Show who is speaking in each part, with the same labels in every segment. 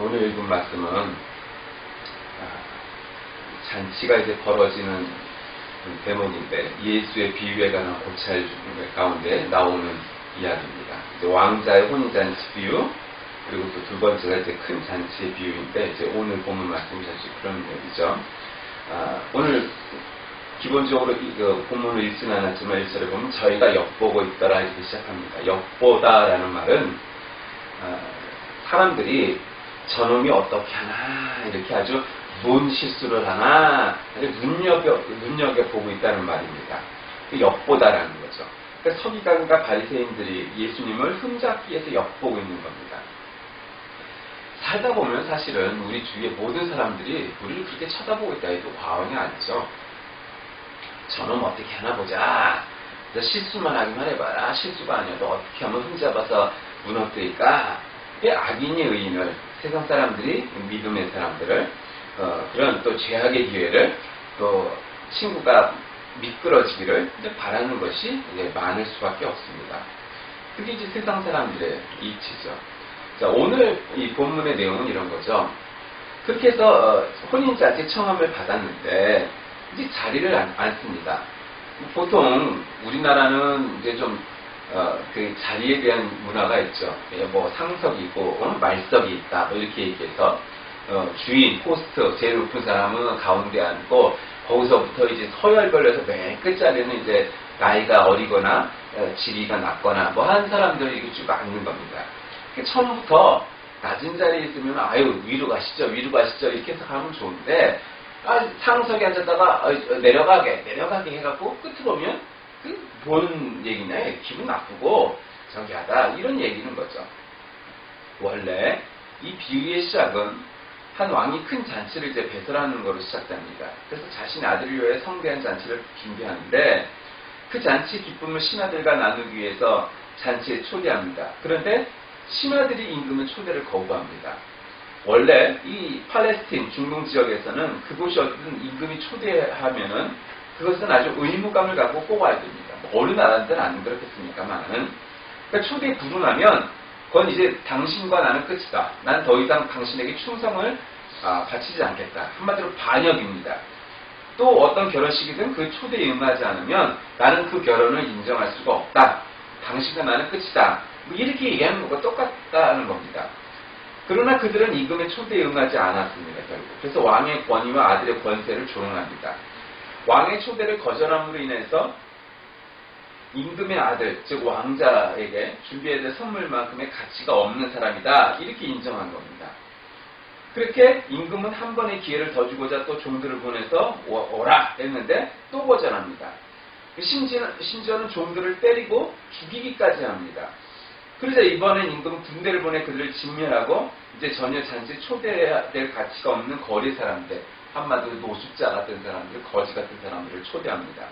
Speaker 1: 오늘 읽은 말씀은 잔치가 이제 벌어지는 대목인데 예수의 비유에 관한 고찰 가운데 나오는 이야기입니다. 이제 왕자의 혼인잔치 비유, 그리고 또 두 번째가 이제 큰 잔치의 비유인데 이제 오늘 본문 말씀이 사실 그런 내용이죠. 오늘 기본적으로 그 본문을 읽지는 않았지만 1절에 보면 저희가 엿보고 있더라 이렇게 시작합니다. 엿보다라는 말은 사람들이 저놈이 어떻게 하나 이렇게 아주 뭔 실수를 하나 눈여겨보고 있다는 말입니다. 엿보다라는 거죠. 그러니까 서기관과 바리새인들이 예수님을 흠잡기 위해서 엿보고 있는 겁니다. 살다 보면 사실은 우리 주위의 모든 사람들이 우리를 그렇게 쳐다보고 있다 해도 과언이 아니죠. 저놈 어떻게 하나 보자. 실수만 하기만 해봐라. 실수가 아니어도 어떻게 하면 흠잡아서 무너뜨릴까. 악인의 의인을, 세상 사람들이 믿음의 사람들을 그런 또 죄악의 기회를 또 친구가 미끄러지기를 바라는 것이 이제 많을 수밖에 없습니다. 그게 이제 세상 사람들의 이치죠. 자, 오늘 이 본문의 내용은 이런 거죠. 그렇게 해서 혼인잔치 청함을 받았는데 이제 자리를 앉습니다. 보통 우리나라는 이제 좀 그 자리에 대한 문화가 있죠. 뭐 상석이 있고 말석이 있다 뭐 이렇게 얘기해서 주인, 호스트, 제일 높은 사람은 가운데 앉고 거기서부터 이제 서열별로해서 맨 끝자리는 이제 나이가 어리거나 지위가 낮거나 뭐 한 사람들을 이렇게 쭉 앉는 겁니다. 처음부터 낮은 자리에 있으면 아유 위로 가시죠 이렇게 해서 가면 좋은데 상석에 앉았다가 내려가게 해갖고 끝으로 오면 뭔 얘기냐 기분 나쁘고 저기 하다 이런 얘기는 거죠. 원래 이 비유의 시작은 한 왕이 큰 잔치를 이제 배설하는 것으로 시작됩니다. 그래서 자신의 아들을 위해 성대한 잔치를 준비하는데 그 잔치 기쁨을 신하들과 나누기 위해서 잔치에 초대합니다. 그런데 신하들이 임금은 초대를 거부합니다. 원래 이 팔레스틴 중동 지역에서는 그곳이 어디든 임금이 초대하면은 그것은 아주 의무감을 갖고 꼭 와야 됩니다. 어느 나라들은 안 그렇겠습니까만은. 그러니까 초대에 불응하면 그건 이제 당신과 나는 끝이다. 난 더 이상 당신에게 충성을 바치지 않겠다. 한마디로 반역입니다. 또 어떤 결혼식이든 그 초대에 응하지 않으면 나는 그 결혼을 인정할 수가 없다. 당신과 나는 끝이다. 뭐 이렇게 얘기하는 것과 똑같다는 겁니다. 그러나 그들은 임금의 초대에 응하지 않았습니다. 결국. 그래서 왕의 권위와 아들의 권세를 조롱합니다. 왕의 초대를 거절함으로 인해서 임금의 아들, 즉 왕자에게 준비해야 될 선물만큼의 가치가 없는 사람이다. 이렇게 인정한 겁니다. 그렇게 임금은 한 번의 기회를 더 주고자 또 종들을 보내서 오라 했는데 또 거절합니다. 심지어는 종들을 때리고 죽이기까지 합니다. 그러자 이번엔 임금은 군대를 보내 그들을 진멸하고 이제 전혀 잔치에 초대될 가치가 없는 거리 사람들, 한마디로 노숙자 같은 사람들, 거지 같은 사람들을 초대합니다.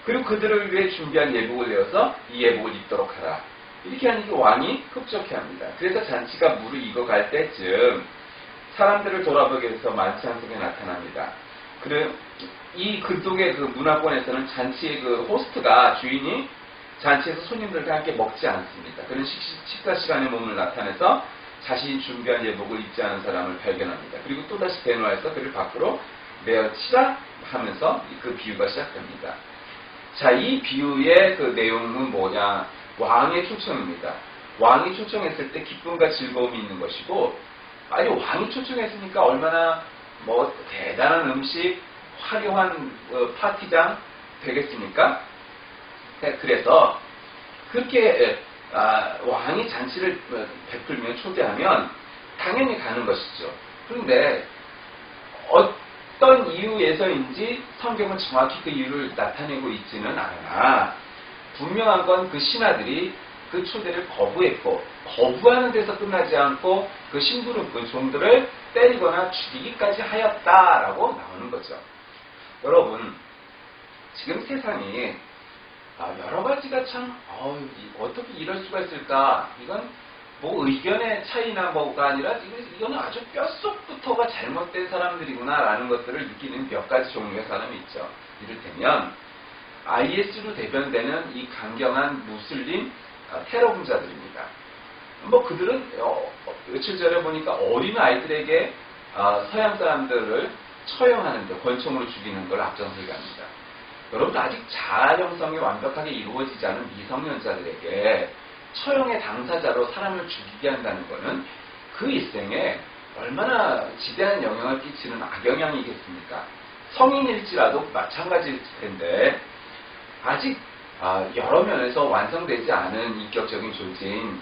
Speaker 1: 그리고 그들을 위해 준비한 예복을 내어서 이 예복을 입도록 하라. 이렇게 하니까 왕이 흡족해합니다. 그래서 잔치가 무르익어갈 때쯤 사람들을 돌아보기 위해서 만찬석에 나타납니다. 이 그쪽의 그 문화권에서는 잔치의 그 호스트가 주인이 잔치에서 손님들과 함께 먹지 않습니다. 그런 식사 시간에 몸을 나타내서 자신이 준비한 예복을 입지 않은 사람을 발견합니다. 그리고 또다시 대노하여서 그를 밖으로 내어치라 하면서 그 비유가 시작됩니다. 자, 이 비유의 그 내용은 뭐냐? 왕의 초청입니다. 왕이 초청했을 때 기쁨과 즐거움이 있는 것이고, 아니 왕이 초청했으니까 얼마나 뭐 대단한 음식, 화려한 파티장 되겠습니까? 그래서 그렇게 왕이 잔치를 베풀며 초대하면 당연히 가는 것이죠. 그런데 어떤 이유에서인지 성경은 정확히 그 이유를 나타내고 있지는 않으나 분명한 건 그 신하들이 그 초대를 거부했고 거부하는 데서 끝나지 않고 그 심부름, 그 종들을 때리거나 죽이기까지 하였다라고 나오는 거죠. 여러분, 지금 세상이 여러 가지가 참 어떻게 이럴 수가 있을까? 이건 뭐 의견의 차이나 뭐가 아니라 이거는 아주 뼛속부터가 잘못된 사람들이구나라는 것들을 느끼는 몇 가지 종류의 사람이 있죠. 이를테면 IS로 대변되는 이 강경한 무슬림 테러 분자들입니다. 뭐 그들은 며칠 전에 보니까 어린 아이들에게 서양 사람들을 처형하는데 권총으로 죽이는 걸 앞장서게 합니다. 여러분 아직 자아 형성이 완벽하게 이루어지지 않은 미성년자들에게 처형의 당사자로 사람을 죽이게 한다는 것은 그 일생에 얼마나 지대한 영향을 끼치는 악영향이겠습니까? 성인일지라도 마찬가지일 텐데 아직 여러 면에서 완성되지 않은 인격적인 존재인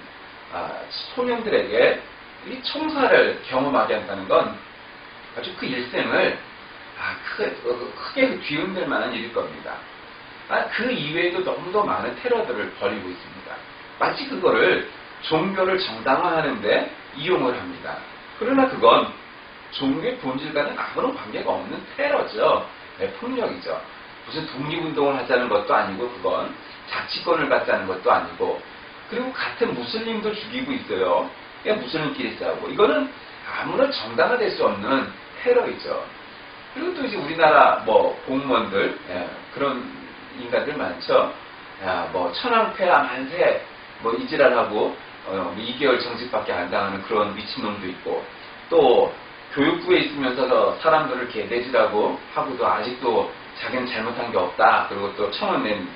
Speaker 1: 소년들에게 이 청사를 경험하게 한다는 건 아주 그 일생을 크게 뒤흔들 만한 일일 겁니다. 그 이외에도 너무도 많은 테러들을 벌이고 있습니다. 마치 그거를 종교를 정당화하는데 이용을 합니다. 그러나 그건 종교의 본질과는 아무런 관계가 없는 테러죠. 폭력이죠. 무슨 독립운동을 하자는 것도 아니고 그건 자치권을 갖자는 것도 아니고 그리고 같은 무슬림도 죽이고 있어요. 무슬림끼리 싸우고 이거는 아무런 정당화될 수 없는 테러이죠. 그리고 또 이제 우리나라 공무원들 그런 인간들 많죠. 천황폐하 만세 이지랄하고 2개월 정직밖에 안 당하는 그런 미친놈도 있고 또 교육부에 있으면서 사람들을 개돼지라고 하고도 아직도 자기는 잘못한 게 없다. 그리고 또 청원 낸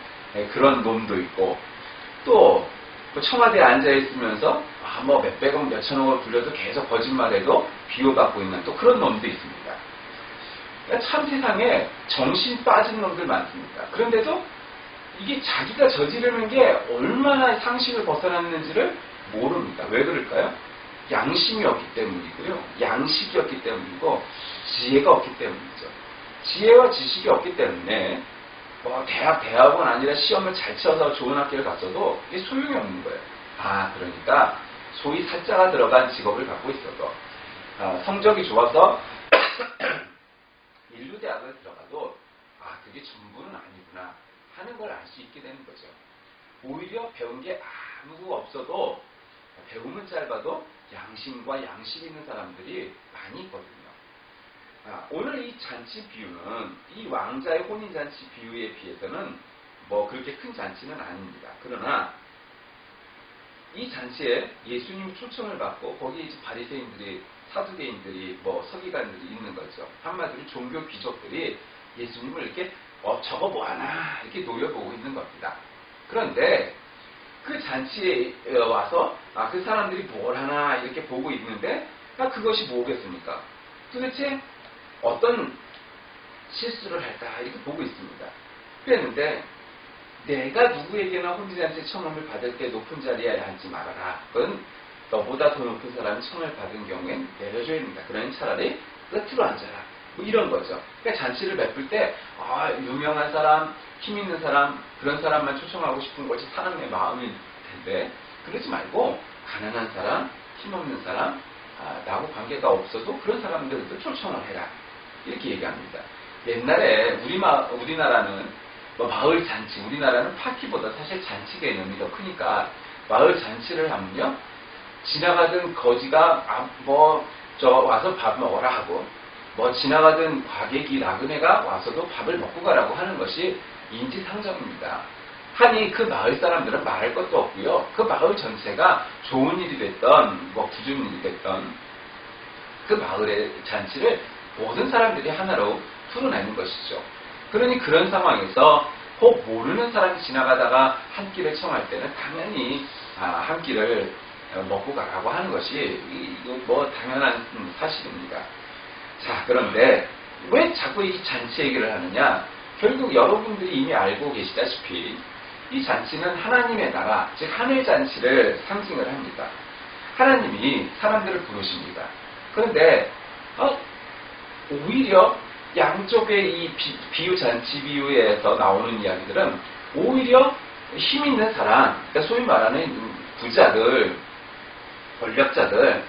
Speaker 1: 그런 놈도 있고 또 청와대에 앉아있으면서 몇백억 몇천억을 불려도 계속 거짓말해도 비호받고 있는 또 그런 놈도 있습니다. 그러니까 참 세상에 정신 빠진 놈들 많습니다. 그런데도 이게 자기가 저지르는 게 얼마나 상식을 벗어났는지를 모릅니다. 왜 그럴까요? 양심이 없기 때문이고요. 양식이 없기 때문이고 지혜가 없기 때문이죠. 지혜와 지식이 없기 때문에 대학원 아니라 시험을 잘 쳐서 좋은 학교를 갔어도 이게 소용이 없는 거예요. 그러니까 소위 사자가 들어간 직업을 갖고 있어도 성적이 좋아서 인류대학을 들어가도 그게 전부는 아니구나 하는 걸 알 수 있게 되는 거죠. 오히려 배운 게 아무도 없어도 배움은 짧아도 양심과 양식 있는 사람들이 많이 있거든요. 오늘 이 잔치 비유는 이 왕자의 혼인잔치 비유에 비해서는 그렇게 큰 잔치는 아닙니다. 그러나 이 잔치에 예수님 초청을 받고 거기에 이제 바리새인들이 사두개인들이 서기관들이 있는 거죠. 한마디로 종교 귀족들이 예수님을 이렇게 저거 뭐하나 이렇게 노려보고 있는 겁니다. 그런데 그 잔치에 와서 그 사람들이 뭘 하나 이렇게 보고 있는데 그것이 뭐겠습니까? 도대체 어떤 실수를 할까 이렇게 보고 있습니다. 그랬는데 내가 누구에게나 혼인잔치 청혼을 받을 때 높은 자리에 앉지 말아라. 그건 너보다 더 높은 사람이 청혼을 받은 경우엔 내려줘야 됩니다. 그러니 차라리 끝으로 앉아라. 이런 거죠. 그러니까 잔치를 베풀 때 유명한 사람, 힘 있는 사람 그런 사람만 초청하고 싶은 것이 사람의 마음일 텐데 그러지 말고 가난한 사람, 힘없는 사람 나하고 관계가 없어도 그런 사람들도 초청을 해라. 이렇게 얘기합니다. 옛날에 우리나라는 마을 잔치, 우리나라는 파티보다 사실 잔치 개념이 더 크니까 마을 잔치를 하면요 지나가던 거지가 와서 밥 먹어라 하고 지나가던 과객이 나그네가 와서도 밥을 먹고 가라고 하는 것이 인지상정입니다. 하니 그 마을 사람들은 말할 것도 없고요. 그 마을 전체가 좋은 일이 됐던 부좋은 일이 됐던 그 마을의 잔치를 모든 사람들이 하나로 풀어내는 것이죠. 그러니 그런 상황에서 혹 모르는 사람이 지나가다가 한 끼를 청할 때는 당연히 한 끼를 먹고 가라고 하는 것이 당연한 사실입니다. 자, 그런데 왜 자꾸 이 잔치 얘기를 하느냐? 결국 여러분들이 이미 알고 계시다시피 이 잔치는 하나님의 나라, 즉 하늘잔치를 상징을 합니다. 하나님이 사람들을 부르십니다. 그런데 오히려 양쪽의 이 비유, 잔치 비유에서 나오는 이야기들은 오히려 힘 있는 사람, 그러니까 소위 말하는 부자들, 권력자들,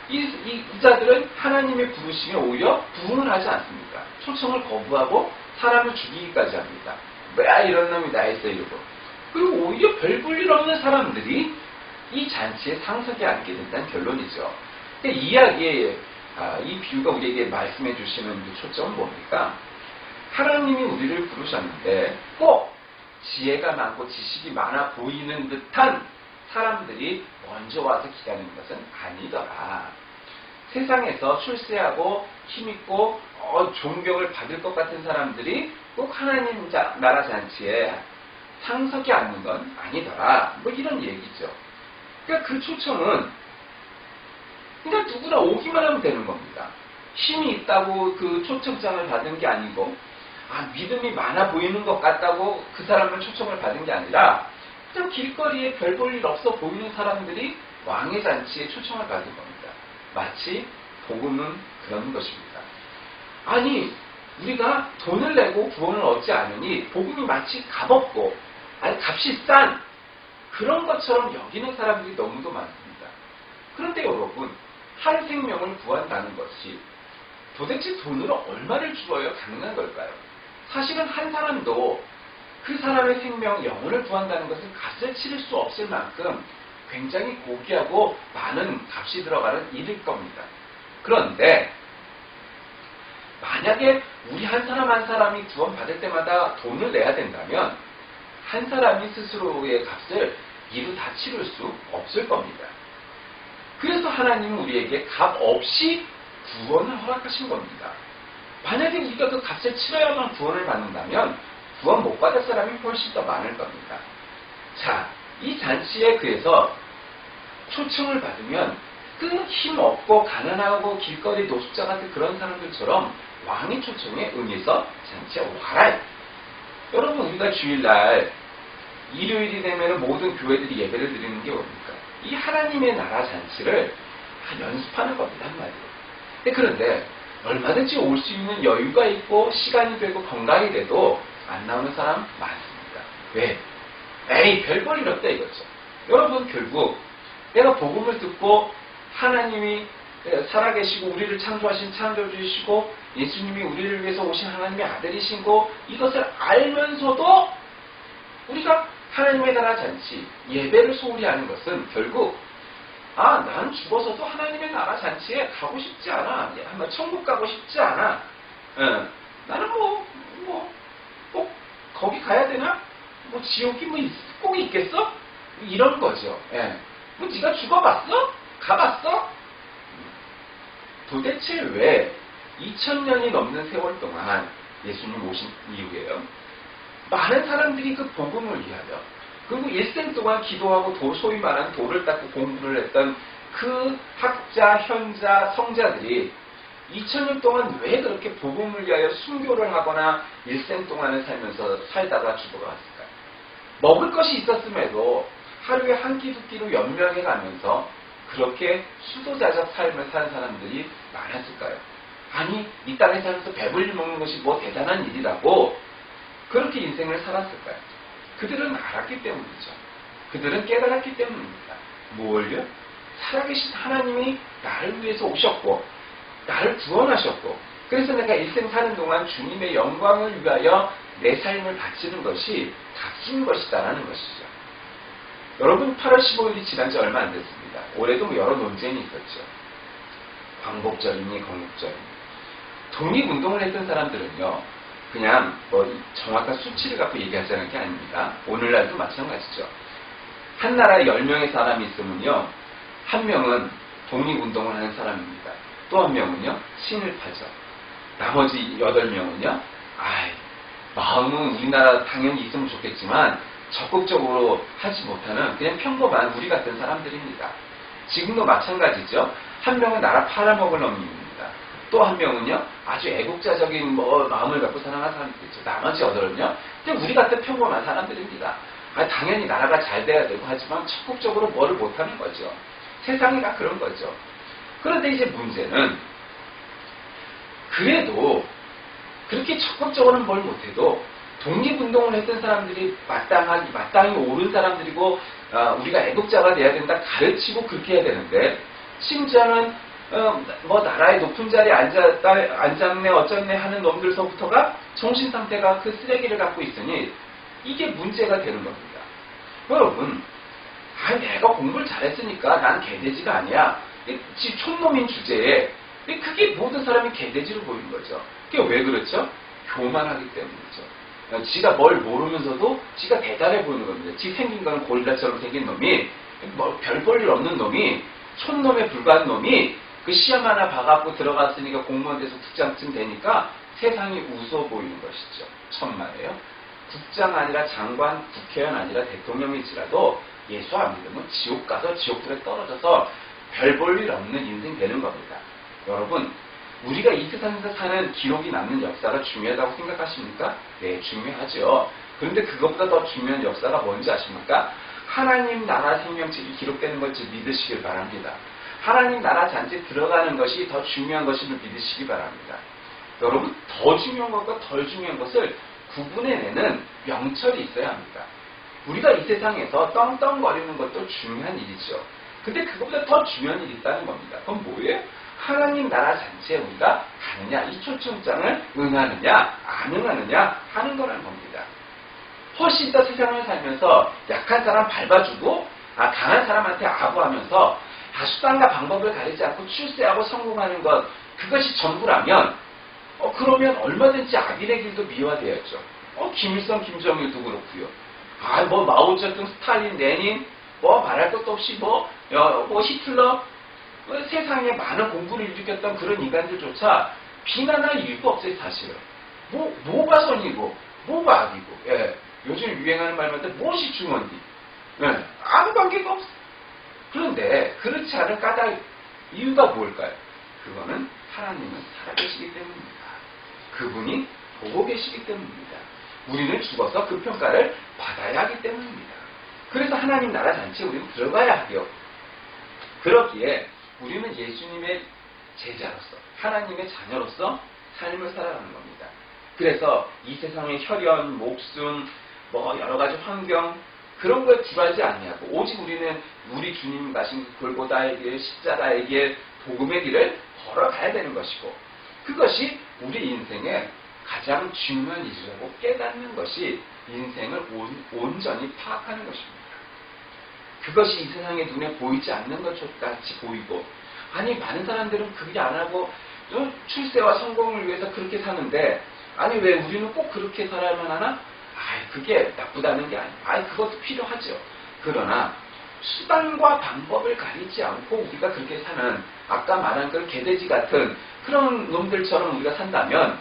Speaker 1: 이 자들은 하나님의 부르심에 오히려 부응을 하지 않습니다. 초청을 거부하고 사람을 죽이기까지 합니다. 왜 이런 놈이 나 있어 이러고. 그리고 오히려 별 볼 일 없는 사람들이 이 잔치에 상석에 앉게 된다는 결론이죠. 그러니까 이야기에 이 비유가 우리에게 말씀해 주시는 초점은 뭡니까? 하나님이 우리를 부르셨는데 꼭 지혜가 많고 지식이 많아 보이는 듯한 사람들이 먼저 와서 기다리는 것은 아니더라. 세상에서 출세하고 힘있고 존경을 받을 것 같은 사람들이 꼭 하나님 나라 잔치에 상석이 앉는 건 아니더라. 뭐 이런 얘기죠. 그러니까 그 초청은 그냥 누구나 오기만 하면 되는 겁니다. 힘이 있다고 그 초청장을 받은 게 아니고 믿음이 많아 보이는 것 같다고 그 사람을 초청을 받은 게 아니라 그냥 길거리에 별 볼 일 없어 보이는 사람들이 왕의 잔치에 초청을 받은 겁니다. 마치 복음은 그런 것입니다. 아니 우리가 돈을 내고 구원을 얻지 않으니 복음이 마치 값없고 값이 싼 그런 것처럼 여기는 사람들이 너무도 많습니다. 그런데 여러분 한 생명을 구한다는 것이 도대체 돈으로 얼마를 주어야 가능한 걸까요? 사실은 한 사람도 그 사람의 생명, 영혼을 구한다는 것은 값을 치를 수 없을 만큼 굉장히 고귀하고 많은 값이 들어가는 일일 겁니다. 그런데 만약에 우리 한 사람 한 사람이 구원받을 때마다 돈을 내야 된다면 한 사람이 스스로의 값을 이루 다 치를 수 없을 겁니다. 그래서 하나님은 우리에게 값 없이 구원을 허락하신 겁니다. 만약에 우리가 그 값을 치러야만 구원을 받는다면 구원 못 받을 사람이 훨씬 더 많을 겁니다. 자, 이 잔치에 그래서 초청을 받으면 그 힘없고 가난하고 길거리 노숙자 같은 그런 사람들처럼 왕의 초청에 응해서 잔치에 와라. 여러분 우리가 주일날 일요일이 되면 모든 교회들이 예배를 드리는 게 뭡니까? 이 하나님의 나라 잔치를 연습하는 겁니다. 한마디로. 그런데 얼마든지 올 수 있는 여유가 있고 시간이 되고 건강이 돼도 안 나오는 사람 많습니다. 왜? 에이 별볼 일 없다 이거죠. 여러분 결국 내가 복음을 듣고 하나님이 살아계시고 우리를 창조하신 창조주이시고 예수님이 우리를 위해서 오신 하나님의 아들이시고 이것을 알면서도 우리가 하나님의 나라 잔치 예배를 소홀히 하는 것은 결국 나는 죽어서도 하나님의 나라 잔치에 가고 싶지 않아. 한번 천국 가고 싶지 않아. 나는 꼭 거기 가야 되나? 지옥이 꼭 있겠어? 이런 거죠. 네가 죽어봤어? 가봤어? 도대체 왜 2000년이 넘는 세월 동안 예수님 오신 이후에요. 많은 사람들이 그 복음을 위하여 그리고 일생 동안 기도하고 소위 말하는 도를 닦고 공부를 했던 그 학자, 현자, 성자들이 2000년 동안 왜 그렇게 복음을 위하여 순교를 하거나 일생 동안을 살다가 죽어갔을까요? 먹을 것이 있었음에도 하루에 한 끼 두 끼로 연명해 가면서 그렇게 수도자적 삶을 사는 사람들이 많았을까요? 아니 이 땅에 살면서 배불리 먹는 것이 뭐 대단한 일이라고 그렇게 인생을 살았을까요? 그들은 알았기 때문이죠. 그들은 깨달았기 때문입니다. 뭘요? 살아계신 하나님이 나를 위해서 오셨고 나를 구원하셨고 그래서 내가 일생 사는 동안 주님의 영광을 위하여 내 삶을 바치는 것이 값진 것이다라는 것이죠. 여러분 8월 15일이 지난 지 얼마 안 됐습니다. 올해도 여러 논쟁이 있었죠. 광복절이니 건국절이니. 독립운동을 했던 사람들은요. 그냥 정확한 수치를 갖고 얘기하자는 게 아닙니다. 오늘날도 마찬가지죠. 한 나라에 10명의 사람이 있으면요. 한 명은 독립운동을 하는 사람입니다. 또 한 명은요. 신을 파죠. 나머지 8명은요. 마음은 우리나라 당연히 있으면 좋겠지만 적극적으로 하지 못하는 그냥 평범한 우리 같은 사람들입니다. 지금도 마찬가지죠. 한 명은 나라 팔아먹을 놈입니다. 또 한 명은요, 아주 애국자적인 마음을 갖고 사랑하는 사람들이죠. 나머지 8은요, 그냥 우리 같은 평범한 사람들입니다. 당연히 나라가 잘 돼야 되고 하지만 적극적으로 뭐를 못하는 거죠. 세상이 다 그런 거죠. 그런데 이제 문제는 그래도 그렇게 적극적으로는 뭘 못해도 독립운동을 했던 사람들이 마땅히 옳은 사람들이고 우리가 애국자가 돼야 된다 가르치고 그렇게 해야 되는데 심지어는 나라의 높은 자리에 앉았네 어쩌네 하는 놈들서부터가 정신상태가 그 쓰레기를 갖고 있으니 이게 문제가 되는 겁니다. 여러분 내가 공부를 잘했으니까 난 개돼지가 아니야. 촌놈인 주제에 그게 모든 사람이 개돼지로 보이는 거죠. 그게 왜 그렇죠? 교만하기 때문이죠. 지가 뭘 모르면서도 지가 대단해 보이는 겁니다. 지 생긴 거는 고릴라처럼 생긴 놈이 뭐 별 볼 일 없는 놈이, 촌놈에 불과한 놈이 그 시험 하나 봐갖고 들어갔으니까 공무원 돼서 국장쯤 되니까 세상이 웃어 보이는 것이죠. 천만에요. 국장 아니라 장관, 국회의원 아니라 대통령일지라도 예수 안 믿으면 지옥 가서 지옥불에 떨어져서 별 볼 일 없는 인생 되는 겁니다. 여러분, 우리가 이 세상에서 사는 기록이 남는 역사가 중요하다고 생각하십니까? 네, 중요하죠. 그런데 그것보다 더 중요한 역사가 뭔지 아십니까? 하나님 나라 생명책이 기록되는 것을 믿으시길 바랍니다. 하나님 나라 잔치에 들어가는 것이 더 중요한 것임을 믿으시기 바랍니다. 여러분, 더 중요한 것과 덜 중요한 것을 구분해내는 명철이 있어야 합니다. 우리가 이 세상에서 떵떵거리는 것도 중요한 일이죠. 근데 그것보다 더 중요한 일이 있다는 겁니다. 그건 뭐예요? 하나님 나라 잔치에 우리가 가느냐, 이 초청장을 응하느냐, 안 응하느냐 하는 거라는 겁니다. 훨씬 더 세상을 살면서 약한 사람 밟아주고 강한 사람한테 아부하면서 수단과 방법을 가리지 않고 출세하고 성공하는 것, 그것이 전부라면 그러면 얼마든지 악인의 길도 미화되었죠. 김일성, 김정일도 그렇고요. 뭐 마오쩌둥, 스탈린, 레닌, 뭐 말할 것도 없이 뭐 히틀러, 세상에 많은 공부를 일으켰던 그런 인간들조차 비난할 이유가 없어요, 사실은. 뭐가 선이고, 뭐가 악이고, 예. 요즘 유행하는 말만 때 무엇이 중요한지, 예. 아무 관계가 없어. 그런데 그렇지 않은 까닭 이유가 뭘까요? 그거는 하나님은 살아계시기 때문입니다. 그분이 보고 계시기 때문입니다. 우리는 죽어서 그 평가를 받아야 하기 때문입니다. 그래서 하나님 나라 잔치에 우리는 들어가야 하고요. 그렇기에 우리는 예수님의 제자로서, 하나님의 자녀로서 삶을 살아가는 겁니다. 그래서 이 세상의 혈연, 목숨, 뭐 여러 가지 환경, 그런 거에 굴하지 아니하고 오직 우리는 우리 주님 가신 골고다의 길, 십자가의 길, 복음의 길을 걸어가야 되는 것이고, 그것이 우리 인생의 가장 중요한 일이라고 깨닫는 것이 인생을 온전히 파악하는 것입니다. 그것이 이 세상의 눈에 보이지 않는 것 같이 보이고, 아니 많은 사람들은 그게 안 하고 출세와 성공을 위해서 그렇게 사는데, 아니 왜 우리는 꼭 그렇게 살아야만 하나? 그게 나쁘다는 게 아니에요. 그것도 필요하죠. 그러나 수단과 방법을 가리지 않고 우리가 그렇게 사는, 아까 말한 그 개돼지 같은 그런 놈들처럼 우리가 산다면,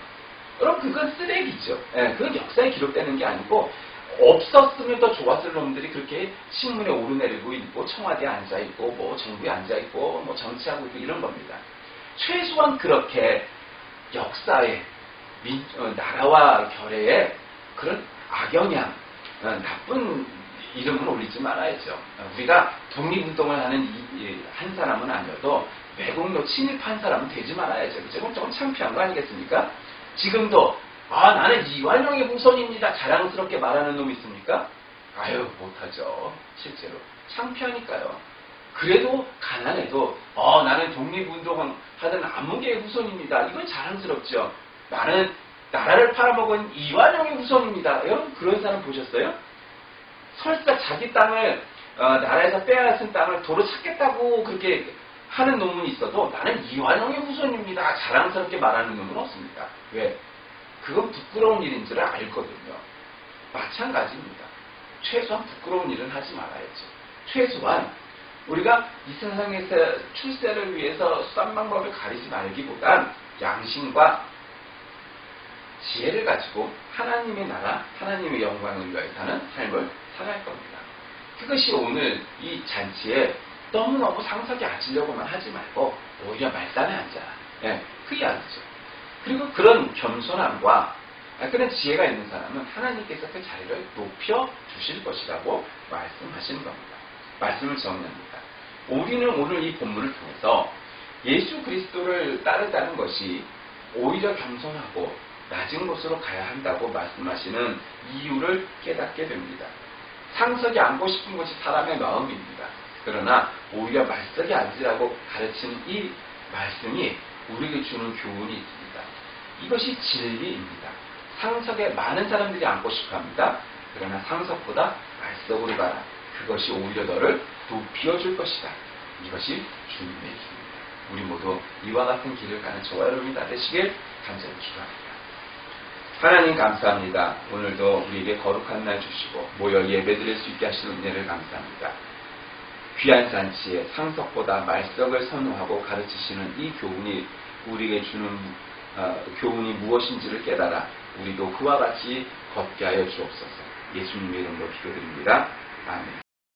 Speaker 1: 여러분 그건 쓰레기죠. 그건 역사에 기록되는 게 아니고, 없었으면 더 좋았을 놈들이 그렇게 신문에 오르내리고 있고, 청와대에 앉아있고, 뭐 정부에 앉아있고, 뭐 정치하고 있고 이런 겁니다. 최소한 그렇게 역사에, 나라와 결의에 그런 악영향, 나쁜 이름을 올리지 말아야죠. 우리가 독립운동을 하는 한 사람은 아니어도 매국노 친일한 사람은 되지 말아야죠. 그건 조금 창피한 거 아니겠습니까? 지금도 나는 이완용의 후손입니다. 자랑스럽게 말하는 놈 있습니까? 못하죠. 실제로. 창피하니까요. 그래도 가난해도 나는 독립운동 하던 안무개의 후손입니다. 이건 자랑스럽죠. 나는 나라를 팔아먹은 이완용의 후손입니다. 여러분 그런 사람 보셨어요? 설사 자기 땅을 나라에서 빼앗은 땅을 도로 찾겠다고 그렇게 하는 놈은 있어도 나는 이완용의 후손입니다. 자랑스럽게 말하는 놈은 없습니다. 왜? 그건 부끄러운 일인 줄 알거든요. 마찬가지입니다. 최소한 부끄러운 일은 하지 말아야죠. 최소한 우리가 이 세상에서 출세를 위해서 수단 방법을 가리지 말기보단 양심과 지혜를 가지고 하나님의 나라, 하나님의 영광을 위하여 사는 삶을 살아갈 겁니다. 그것이 오늘 이 잔치에 너무너무 상석에 앉으려고만 하지 말고 오히려 말단에 앉아라. 그 이야기죠. 그리고 그런 겸손함과 그런 지혜가 있는 사람은 하나님께서 그 자리를 높여 주실 것이라고 말씀하시는 겁니다. 말씀을 정리합니다. 우리는 오늘 이 본문을 통해서 예수 그리스도를 따르다는 것이 오히려 겸손하고 낮은 곳으로 가야 한다고 말씀하시는 이유를 깨닫게 됩니다. 상석에 앉고 싶은 것이 사람의 마음입니다. 그러나 오히려 말석에 앉으라고 가르치는 이 말씀이 우리에게 주는 교훈이 있습니다. 이것이 진리입니다. 상석에 많은 사람들이 앉고 싶어합니다. 그러나 상석보다 말석으로 가라. 그것이 오히려 너를 높여줄 것이다. 이것이 주님의 길입니다. 우리 모두 이와 같은 길을 가는 저와 여러분이 다 되시길 간절히 기도합니다. 하나님 감사합니다. 오늘도 우리에게 거룩한 날 주시고 모여 예배드릴 수 있게 하시는 은혜를 감사합니다. 귀한 잔치에 상석보다 말석을 선호하고 가르치시는 이 교훈이 우리에게 주는 교훈이 무엇인지를 깨달아 우리도 그와 같이 걷게 하여 주옵소서. 예수님의 이름으로 기도드립니다. 아멘.